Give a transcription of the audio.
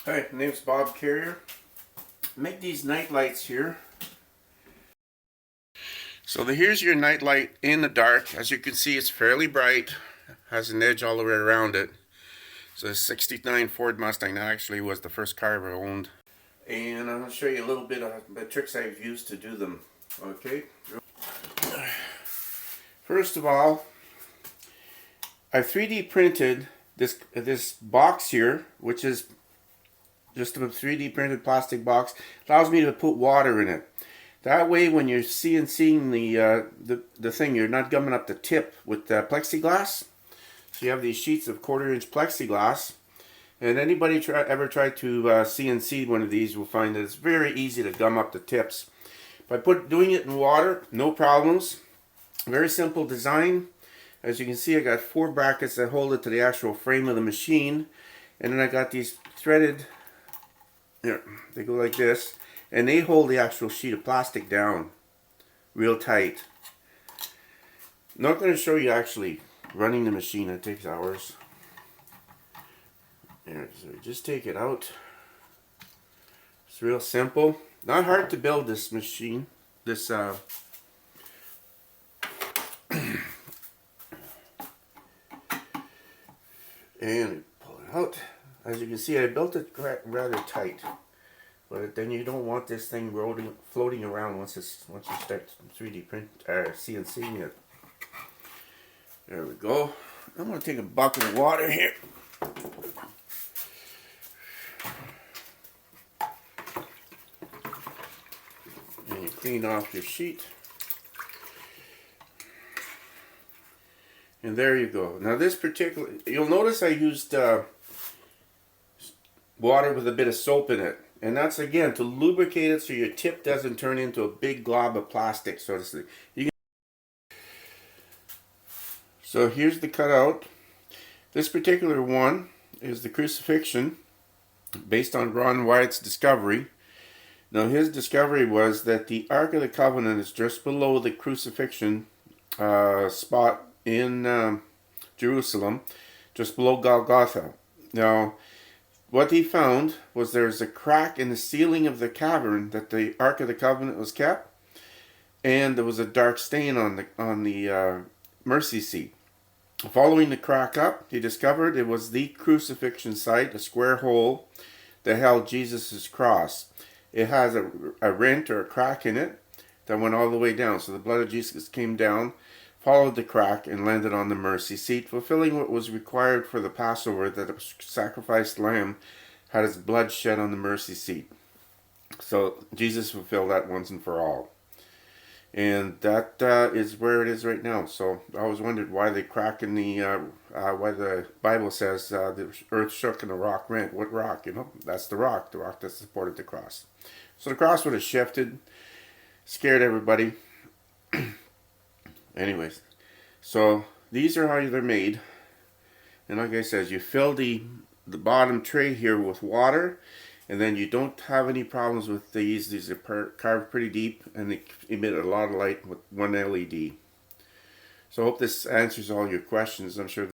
Hi, my name's Bob Carrier. Make these night lights here. So here's your night light in the dark. As you can see, it's fairly bright. Has an edge all the way around it. It's a '69 Ford Mustang. That actually was the first car I ever owned. And I'm going to show you a little bit of the tricks I've used to do them. Okay. First of all, I 3D printed this box here, which is just a 3D printed plastic box. Allows me to put water in it. That way, when you're CNCing the thing, you're not gumming up the tip with plexiglass. So you have these sheets of 1/4-inch plexiglass. And anybody ever tried to CNC one of these will find that it's very easy to gum up the tips. By doing it in water, no problems. Very simple design. As you can see, I got 4 brackets that hold it to the actual frame of the machine. And then I got these threaded, here, they go like this. And they hold the actual sheet of plastic down real tight. I'm not going to show you actually running the machine. It takes hours. There, so just take it out. It's real simple. Not hard to build this machine. This and pull it out. As you can see, I built it rather tight. But then you don't want this thing floating around once you start 3D CNCing it. There we go. I'm going to take a bucket of water here. And you clean off your sheet. And there you go. Now this particular, you'll notice I used water with a bit of soap in it. And that's, again, to lubricate it so your tip doesn't turn into a big glob of plastic, so to speak. So here's the cutout. This particular one is the crucifixion, based on Ron Wyatt's discovery. Now his discovery was that the Ark of the Covenant is just below the crucifixion spot in Jerusalem, just below Golgotha. Now, what he found was there's a crack in the ceiling of the cavern that the Ark of the Covenant was kept, and there was a dark stain on the mercy seat. Following the crack up, he discovered it was the crucifixion site, a square hole that held Jesus' cross. It has a rent or a crack in it that went all the way down. So the blood of Jesus came down, followed the crack, and landed on the mercy seat, fulfilling what was required for the Passover, that a sacrificed lamb had its blood shed on the mercy seat. So Jesus fulfilled that once and for all. And that is where it is right now. So I always wondered why the crack in why the Bible says the earth shook and the rock rent. What rock? You know, that's the rock that supported the cross. So the cross would have shifted, scared everybody. Anyways, so these are how they're made. And like I said, you fill the bottom tray here with water, and then you don't have any problems with these. These are carved pretty deep, and they emit a lot of light with one LED. So I hope this answers all your questions. I'm sure